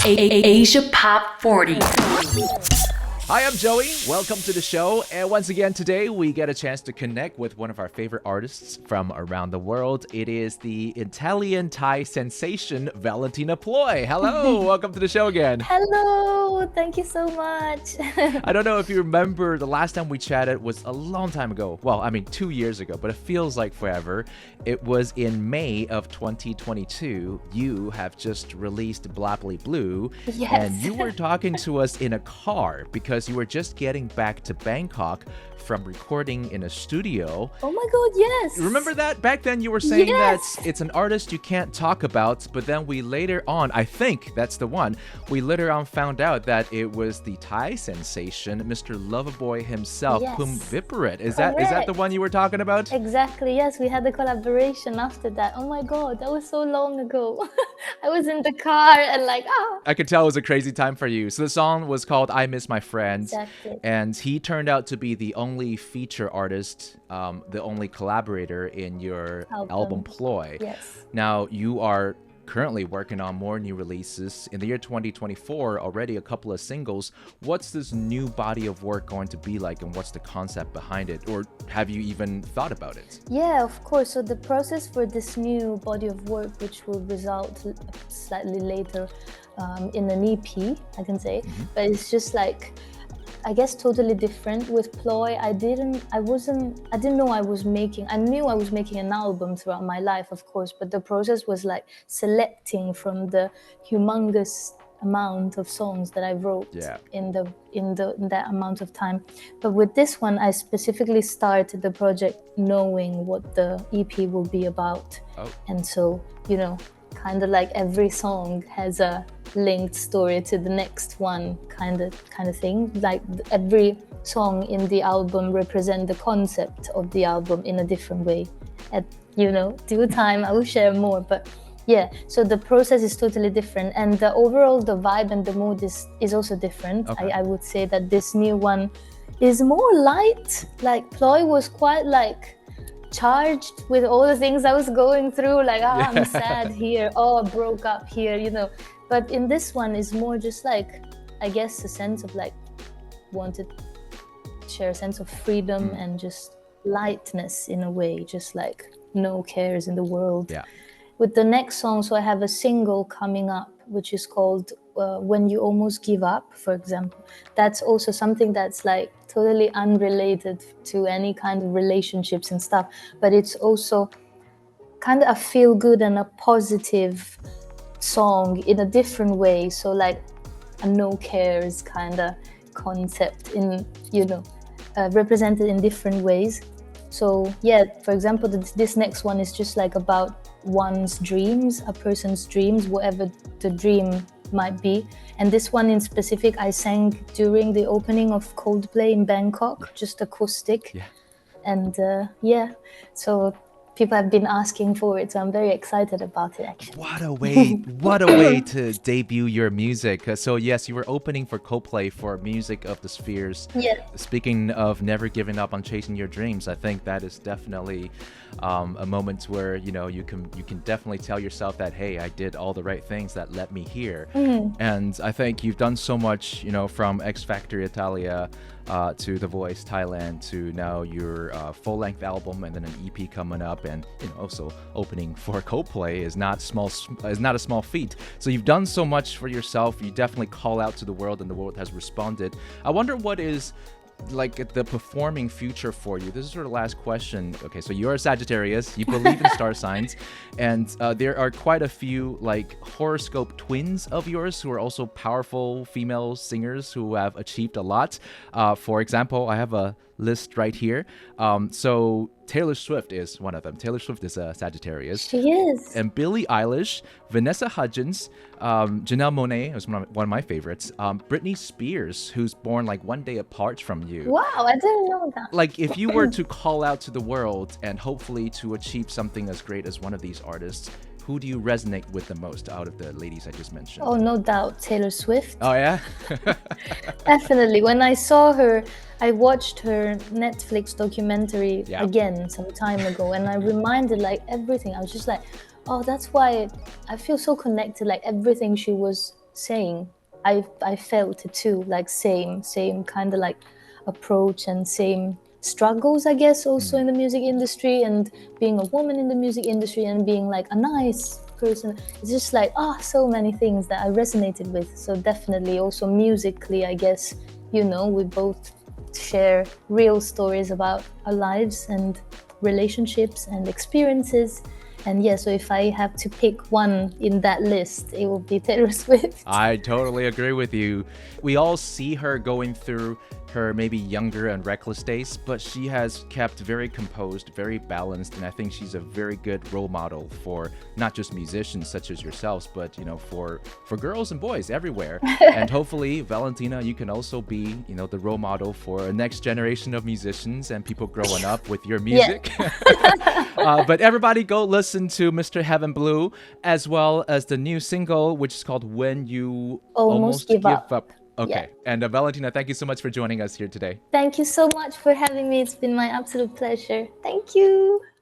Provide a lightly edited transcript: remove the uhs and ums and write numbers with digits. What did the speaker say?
Asia Pop 40. Hi, I'm Joey. Welcome to the show. And once again, today we get a chance to connect with one of our favorite artists from around the world. It is the Italian Thai sensation, Valentina Ploy. Hello, welcome to the show again. Hello, thank you so much. I don't know if you remember the last time we chatted was a long time ago. Well, I mean, 2 years ago, but it feels like forever. It was in May of 2022. You have just released Blapply Blue. Yes. And you were talking to us in a car because you were just getting back to Bangkok from recording in a studio. Oh my god, yes. Remember that? Back then you were saying Yes. that it's an artist you can't talk about, but then we later on, I think that's the one, we later on found out that it was the Thai sensation, Mr. Loverboy himself, Yes. Pum Viparit. Is that the Correct. one you were talking about? Exactly, yes, we had a collaboration after that. Oh my god, that was so long ago. I was in the car and I could tell it was a crazy time for you. So the song was called I Miss My Friends. Exactly. And he turned out to be the only feature artist, the only collaborator in your album Ploy. Yes. Now, you are currently working on more new releases. In the year 2024, already a couple of singles. What's this new body of work going to be like, and what's the concept behind it? Or have you even thought about it? Yeah, of course. So the process for this new body of work, which will result slightly later in an EP, I can say, but it's just like, I guess totally different. With Ploy, I didn't know I was making, I knew I was making an album throughout my life, of course, but the process was like selecting from the humongous amount of songs that I wrote in that amount of time. But with this one, I specifically started the project knowing what the EP will be about. And so, you know, kind of like every song has a linked story to the next one, kind of thing. Like every song in the album represent the concept of the album in a different way. At due time, I will share more. But yeah, so the process is totally different, and the vibe and the mood is also different. Okay. I would say that this new one is more light. Like Ploy was quite like charged with all the things I was going through, like I'm sad here, I broke up here, but in this one is more just like, I guess, a sense of like wanted to share a sense of freedom and just lightness in a way, just like no cares in the world. With the next song, so I have a single coming up which is called When You Almost Give Up, for example. That's also something that's like totally unrelated to any kind of relationships and stuff, but it's also kind of a feel good and a positive song in a different way. So like a no cares kind of concept in, represented in different ways. So yeah, for example, this next one is just like about one's dreams, a person's dreams, whatever the dream might be. And this one in specific, I sang during the opening of Coldplay in Bangkok, just acoustic. And so people have been asking for it, so I'm very excited about it, actually. What a way to debut your music. So yes, you were opening for Coldplay for Music of the Spheres. Speaking of never giving up on chasing your dreams, I think that is definitely a moment where you can definitely tell yourself that, hey, I did all the right things that led me here. And I think you've done so much, from X Factor Italia to The Voice Thailand to now your full-length album and then an EP coming up, and also opening for Coldplay is not a small feat. So you've done so much for yourself. You definitely call out to the world, and the world has responded. I wonder what is like the performing future for you. This is sort of the last question. Okay, so you're a Sagittarius, you believe in star signs, and there are quite a few like horoscope twins of yours who are also powerful female singers who have achieved a lot. For example, I have a list right here. So Taylor Swift is one of them. Taylor Swift is a Sagittarius. She is. And Billie Eilish, Vanessa Hudgens, Janelle Monáe was one of my favorites. Britney Spears, who's born like one day apart from you. Wow, I didn't know that. Like if you were to call out to the world and hopefully to achieve something as great as one of these artists, who do you resonate with the most out of the ladies I just mentioned? Oh, no doubt, Taylor Swift. Oh, yeah? Definitely. When I saw her, I watched her Netflix documentary again some time ago, and I reminded like everything. I was just like, oh, that's why I feel so connected. Like everything she was saying. I felt it too, like same kind of like approach and same struggles, I guess, also in the music industry, and being a woman in the music industry and being like a nice person. It's just like so many things that I resonated with. So definitely also musically, I guess, you know, we both share real stories about our lives and relationships and experiences. And yeah, so if I have to pick one in that list, it will be Taylor Swift. I totally agree with you. We all see her going through her maybe younger and reckless days, but she has kept very composed, very balanced, and I think she's a very good role model for not just musicians such as yourselves, but you know, for girls and boys everywhere. And hopefully, Valentina, you can also be, you know, the role model for a next generation of musicians and people growing up with your music. But everybody go listen to Mr. Heaven Blue, as well as the new single, which is called When You Almost Give Up. Okay. Yeah. And Valentina, thank you so much for joining us here today. Thank you so much for having me. It's been my absolute pleasure. Thank you.